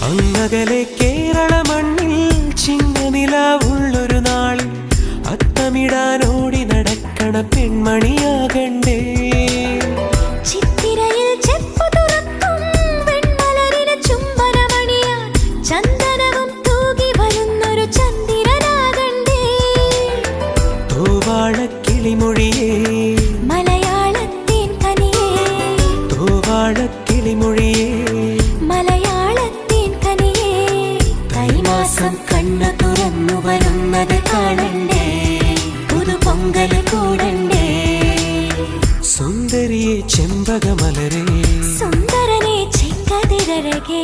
അങ്ങകലെ കേരള മണ്ണിൽ ചിങ്ങനിലാവുള്ളൊരു നാളിൽ അത്തമിടാനോടി നടക്കണ പെൺമണിയാകണ്ടേ. ചിത്തിരയിൽ ചെപ്പു തുറക്കും വെൺമലരിന് ചുംബനമണിയാൻ ചന്ദനവും തൂകി വരുന്നൊരു ചന്ദ്രനാകണ്ടേ. തോവാളക്കിളിമൊഴിയേ മലയാളത്തിൻ കനിയേ, തോവാളക്കിളിമൊഴിയേ മലയാളത്തിൻ കനിയേ. തൈമാസം കണ്ണു തുറന്നു വരുന്നത് കാണണ്ടേ, പുതുപൊങ്കൽ കൂടണ്ടേ. സുന്ദരിയെ ചെമ്പകമലരേ, സുന്ദരനെ ചെങ്കതിരഴകേ.